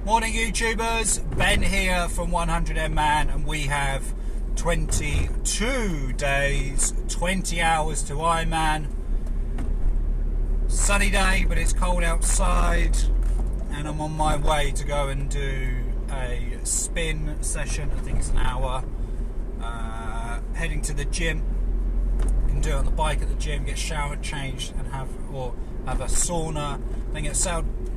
Morning YouTubers, Ben here from 100mman, and we have 22 days, 20 hours to Ironman. Sunny day, but it's cold outside, and I'm on my way to go and do a spin session. I think it's an hour. Heading to the gym. You can do it on the bike at the gym, get showered, changed, and have a sauna, then get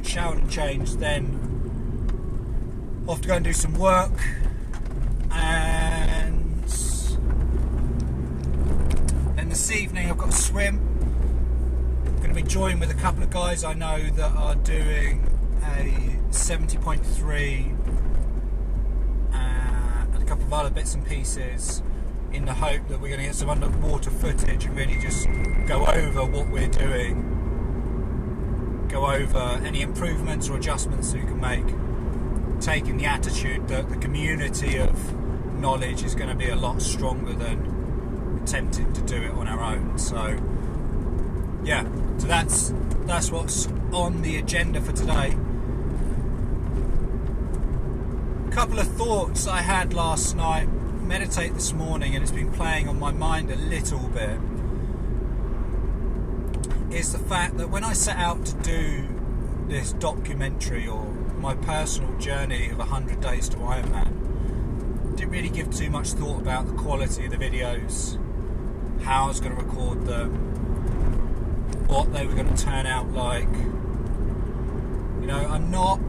showered and changed, then off to go and do some work, and then this evening I've got to swim. I'm going to be joined with a couple of guys I know that are doing a 70.3 and a couple of other bits and pieces, in the hope that we're going to get some underwater footage and really just go over what we're doing, go over any improvements or adjustments that we can make, taking the attitude that the community of knowledge is going to be a lot stronger than attempting to do it on our own. So yeah, so that's what's on the agenda for today. A couple of thoughts I had last night, meditate this morning, and it's been playing on my mind a little bit, is the fact that when I set out to do this documentary, or my personal journey of 100 days to Ironman, didn't really give too much thought about the quality of the videos, how I was going to record them, what they were going to turn out like. You know,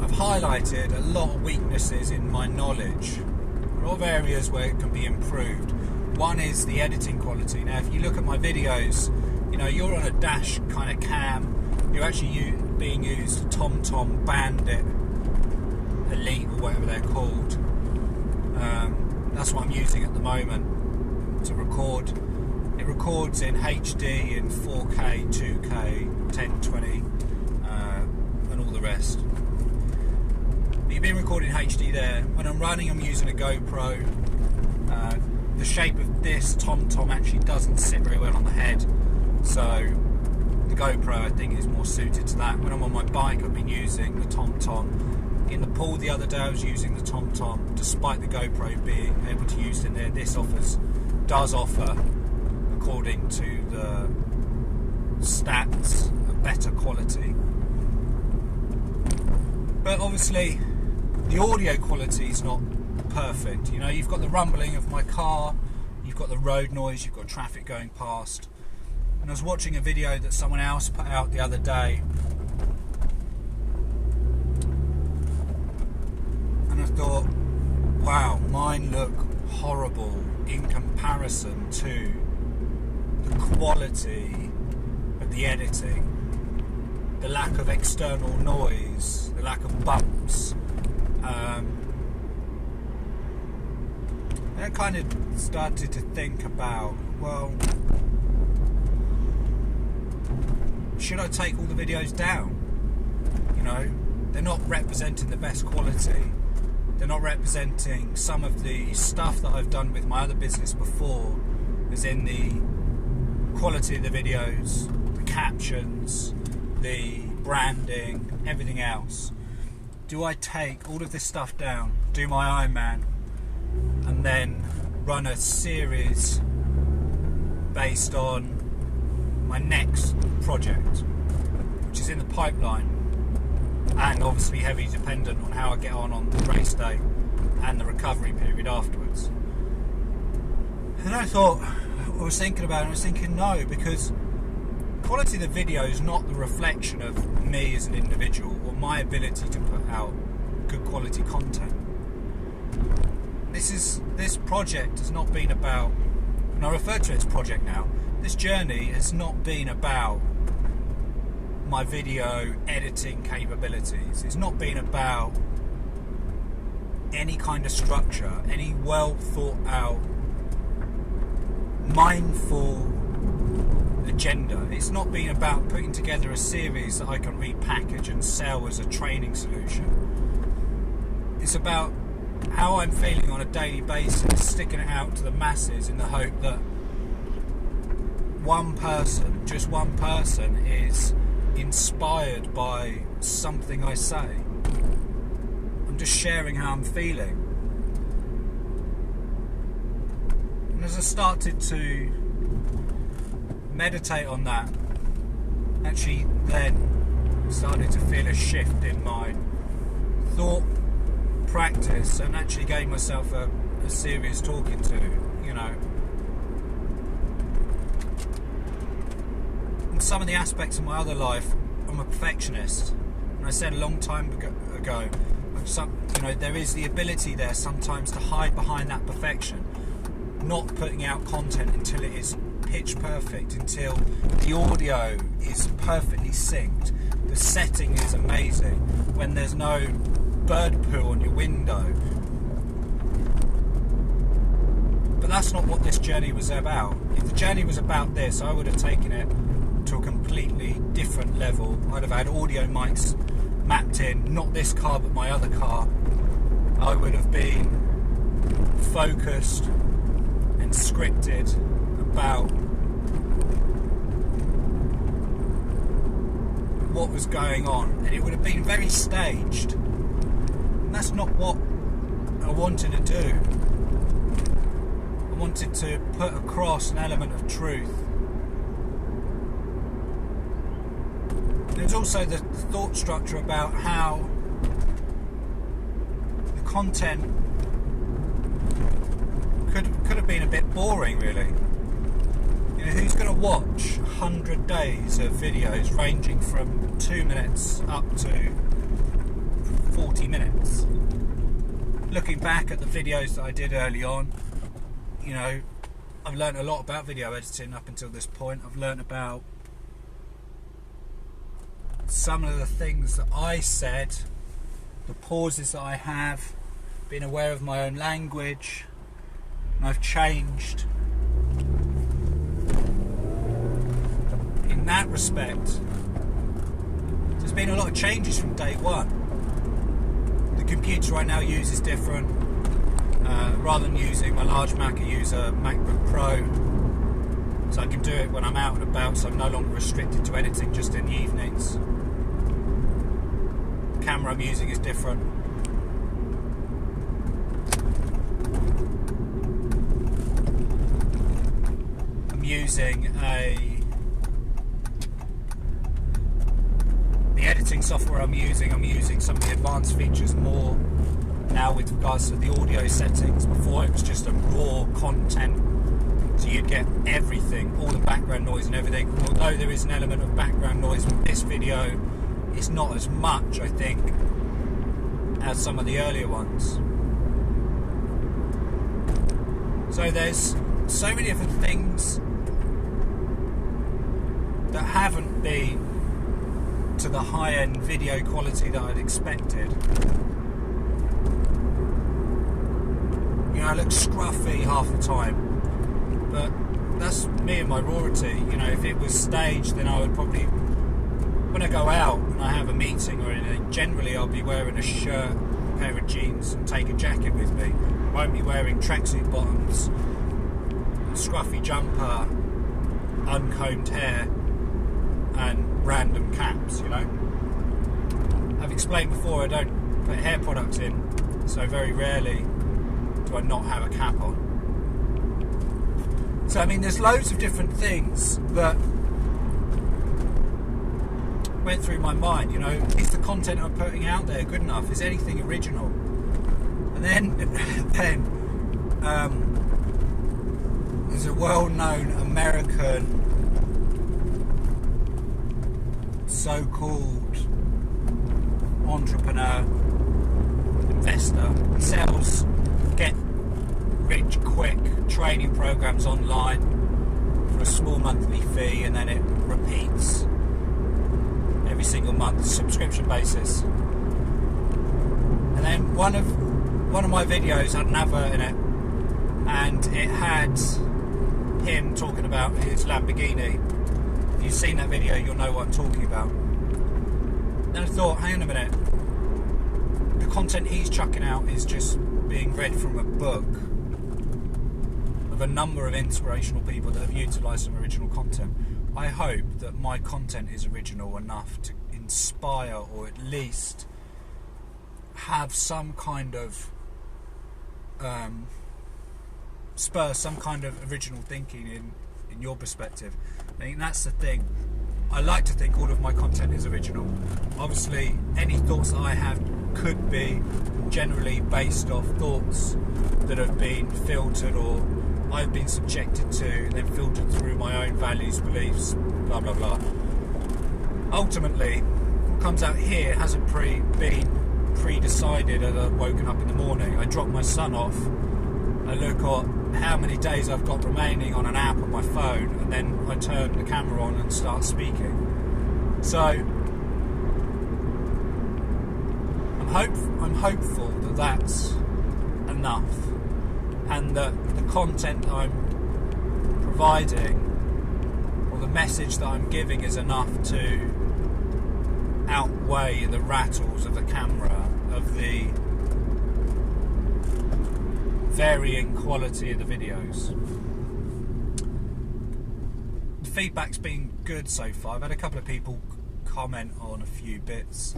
I've highlighted a lot of weaknesses in my knowledge, a lot of areas where it can be improved. One is the editing quality. Now, if you look at my videos, you know, you're on a dash kind of cam, you're actually being used a TomTom Bandit Elite or whatever they're called. That's what I'm using at the moment to record. It records in HD, in 4K, 2K, 1020, and all the rest. But you've been recording HD there. When I'm running, I'm using a GoPro. The shape of this TomTom actually doesn't sit very well on the head, so the GoPro I think is more suited to that. When I'm on my bike, I've been using the TomTom. In the pool the other day, I was using the TomTom, despite the GoPro being able to use it in there. This does offer, according to the stats, a better quality. But obviously, the audio quality is not perfect. You know, you've got the rumbling of my car, you've got the road noise, you've got traffic going past. And I was watching a video that someone else put out the other day, and I thought, wow, mine look horrible in comparison to the quality of the editing, the lack of external noise, the lack of bumps. And I kind of started to think about, well, should I take all the videos down? You know, they're not representing the best quality. They're not representing some of the stuff that I've done with my other business before, as in the quality of the videos, the captions, the branding, everything else. Do I take all of this stuff down, do my Ironman, and then run a series based on my next project, which is in the pipeline, and obviously heavily dependent on how I get on the race day and the recovery period afterwards? And I was thinking no, because quality of the video is not the reflection of me as an individual or my ability to put out good quality content. This project has not been about, and I refer to it as project now, this journey has not been about my video editing capabilities. It's not been about any kind of structure, any well thought out, mindful agenda. It's not been about putting together a series that I can repackage and sell as a training solution. It's about how I'm feeling on a daily basis, sticking it out to the masses in the hope that one person, just one person, is inspired by something I say. I'm just sharing how I'm feeling. And as I started to meditate on that, actually then started to feel a shift in my thought practice, and actually gave myself a serious talking to, you know. In some of the aspects of my other life, I'm a perfectionist, and I said a long time ago, you know, there is the ability there sometimes to hide behind that perfection, not putting out content until it is pitch perfect, until the audio is perfectly synced, the setting is amazing, when there's no bird poo on your window. But that's not what this journey was about. If the journey was about this, I would have taken it to a completely different level. I'd have had audio mics mapped in, not this car but my other car. I would have been focused and scripted about what was going on, and it would have been very staged, and that's not what I wanted to do. I wanted to put across an element of truth. There's also the thought structure about how the content could have been a bit boring, really. You know, who's going to watch 100 days of videos ranging from 2 minutes up to 40 minutes? Looking back at the videos that I did early on, you know, I've learned a lot about video editing up until this point. I've learned about some of the things that I said, the pauses that I have, being aware of my own language, and I've changed in that respect. There's been a lot of changes from day one. The computer I now use is different. Rather than using my large Mac, I use a MacBook Pro, so I can do it when I'm out and about, so I'm no longer restricted to editing just in the evenings. The camera I'm using is different. I'm using the editing software I'm using some of the advanced features more now with regards to the audio settings. Before it was just a raw content, so you'd get everything, all the background noise and everything. Although there is an element of background noise with this video, it's not as much, I think, as some of the earlier ones. So there's so many different things that haven't been to the high-end video quality that I'd expected. You know, I look scruffy half the time, but that's me and my rawness. You know, if it was staged, then I would probably, when I go out and I have a meeting or anything, generally I'll be wearing a shirt, a pair of jeans, and take a jacket with me. I won't be wearing tracksuit bottoms, a scruffy jumper, uncombed hair, and random caps, you know. I've explained before, I don't put hair products in, so very rarely do I not have a cap on. So I mean, there's loads of different things that went through my mind, you know. Is the content I'm putting out there good enough? Is anything original? And then there's a well-known American so-called entrepreneur, investor. He sells get-rich quick training programs online for a small monthly fee, and then it repeats every single month, subscription basis. And then one of my videos had an advert in it, and it had him talking about his Lamborghini. If you've seen that video, you'll know what I'm talking about. Then I thought, hang on a minute, the content he's chucking out is just being read from a book of a number of inspirational people that have utilised some original content. I hope that my content is original enough to inspire, or at least have some kind of spur some kind of original thinking in your perspective. I think that's the thing. I like to think all of my content is original. Obviously, any thoughts that I have could be generally based off thoughts that have been filtered, or I've been subjected to, and then filtered through my own values, beliefs, blah blah blah. Ultimately, what comes out here hasn't been pre-decided as I've woken up in the morning. I drop my son off, I look at how many days I've got remaining on an app on my phone, and then I turn the camera on and start speaking. So I'm hopeful that that's enough, and that the content I'm providing, or the message that I'm giving, is enough to outweigh the rattles of the camera, of the varying quality of the videos. The feedback's been good so far. I've had a couple of people comment on a few bits.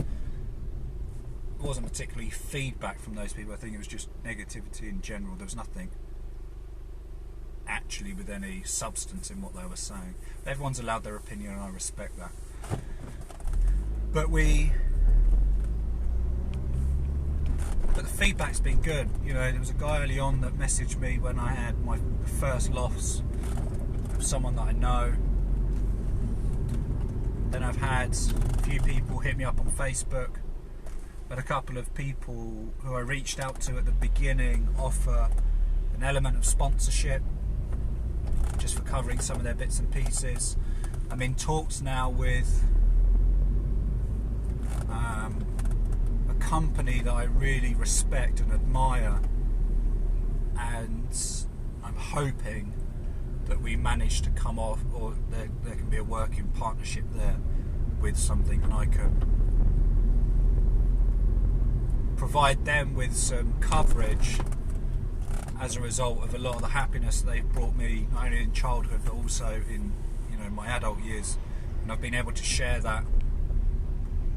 It wasn't particularly feedback from those people. I think it was just negativity in general. There was nothing actually with any substance in what they were saying. But everyone's allowed their opinion, and I respect that. But the feedback's been good. You know, there was a guy early on that messaged me when I had my first loss of someone that I know. Then I've had a few people hit me up on Facebook. But a couple of people who I reached out to at the beginning offer an element of sponsorship just for covering some of their bits and pieces. I'm in talks now with a company that I really respect and admire, and I'm hoping that we manage to come off, or there can be a working partnership there with something, and I can provide them with some coverage as a result of a lot of the happiness that they've brought me, not only in childhood but also in, you know, my adult years, and I've been able to share that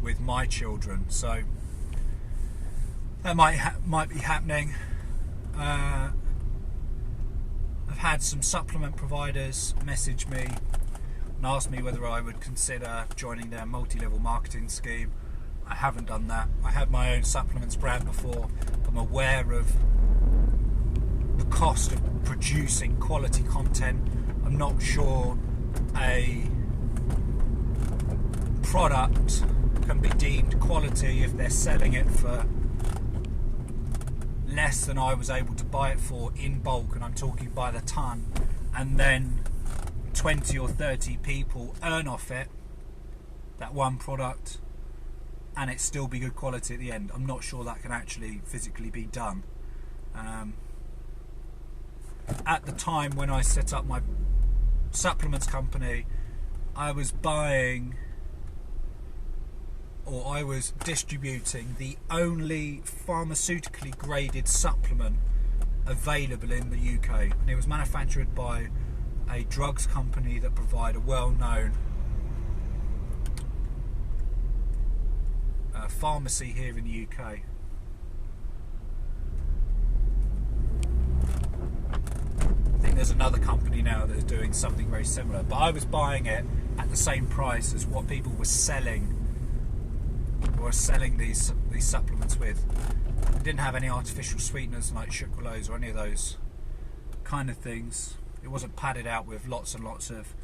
with my children. So that might be happening. I've had some supplement providers message me and ask me whether I would consider joining their multi-level marketing scheme. I haven't done that. I had my own supplements brand before. I'm aware of the cost of producing quality content. I'm not sure a product can be deemed quality if they're selling it for less than I was able to buy it for in bulk, and I'm talking by the ton, and then 20 or 30 people earn off it, that one product, and it still be good quality at the end. I'm not sure that can actually physically be done. At the time when I set up my supplements company, I was buying, or I was distributing, the only pharmaceutically graded supplement available in the UK, and it was manufactured by a drugs company that provide a well-known pharmacy here in the UK. I think there's another company now that is doing something very similar, but I was buying it at the same price as what people were selling these supplements with. It didn't have any artificial sweeteners like sucralose or any of those kind of things. It wasn't padded out with lots and lots of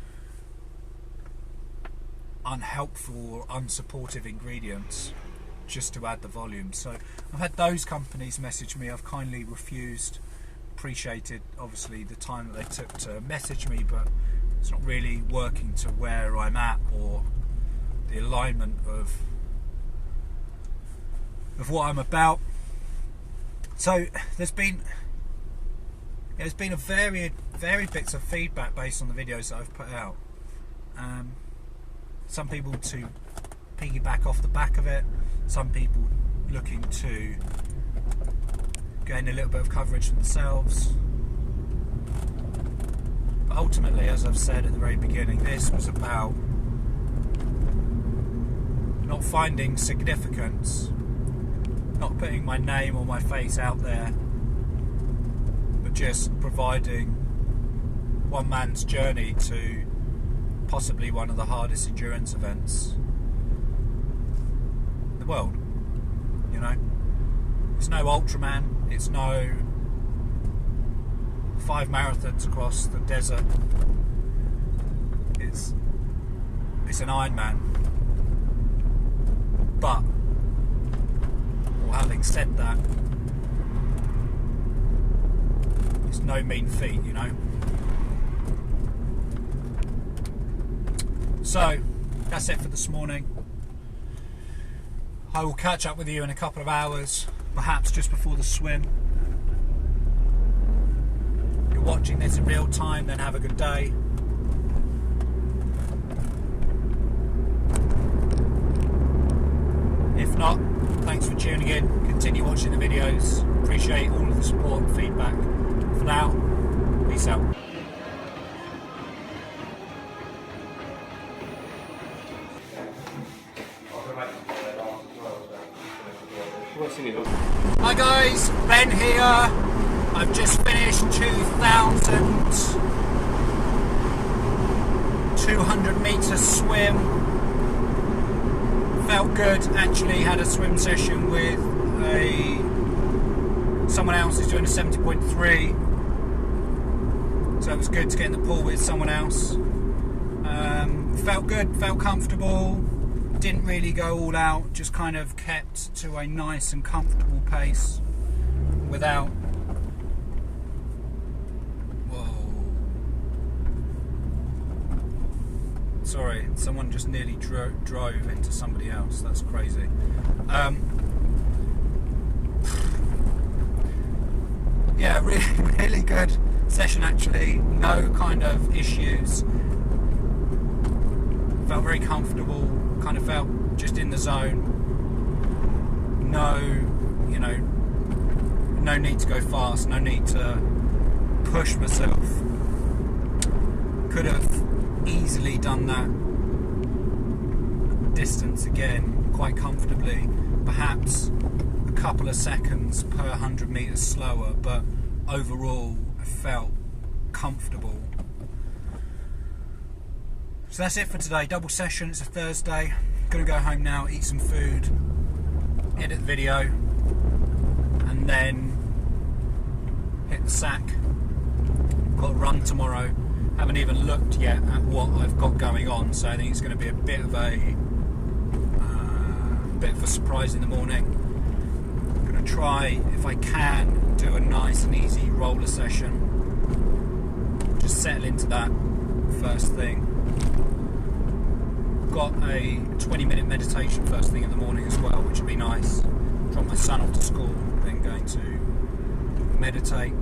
unhelpful or unsupportive ingredients just to add the volume. So I've had those companies message me. I've kindly refused. Appreciated obviously the time that they took to message me, but it's not really working to where I'm at or the alignment of what I'm about. So there's been a varied bits of feedback based on the videos that I've put out. Some people to piggyback off the back of it, some people looking to gain a little bit of coverage themselves. But ultimately, as I've said at the very beginning, this was about not finding significance, not putting my name or my face out there, but just providing one man's journey to possibly one of the hardest endurance events in the world. You know, it's no Ultraman, it's no 5 marathons across the desert. It's an Ironman. But, well, having said that, it's no mean feat, you know. So, that's it for this morning. I will catch up with you in a couple of hours, perhaps just before the swim. If you're watching this in real time, then have a good day. If not, thanks for tuning in. Continue watching the videos. Appreciate all of the support and feedback. For now, peace out. Hi guys, Ben here. I've just finished 2,200 metre swim. Felt good. Actually had a swim session with someone else who's doing a 70.3. So it was good to get in the pool with someone else. Felt good, felt comfortable. Didn't really go all out, just kind of kept to a nice and comfortable pace without... Whoa. Sorry, someone just nearly drove into somebody else. That's crazy. Yeah, really good session actually. No kind of issues. Felt very comfortable. Kind of felt just in the zone. No, you know, no need to go fast. No need to push myself. Could have easily done that distance again quite comfortably. Perhaps a couple of seconds per 100 metres slower, but overall I felt comfortable. So that's it for today. Double session. It's a Thursday. Gonna go home now, eat some food, edit the video, and then hit the sack. Got a run tomorrow. Haven't even looked yet at what I've got going on, so I think it's going to be a bit of a surprise in the morning. I'm going to try, if I can, do a nice and easy roller session. Just settle into that first thing. Got a 20-minute meditation first thing in the morning as well, which would be nice. Drop my son off to school, then going to meditate.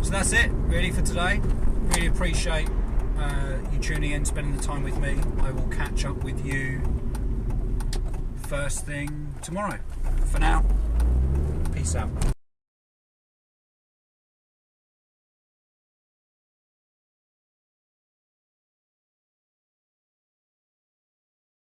So that's it really for today. Really appreciate you tuning in, spending the time with me. I will catch up with you first thing tomorrow. For now, peace out.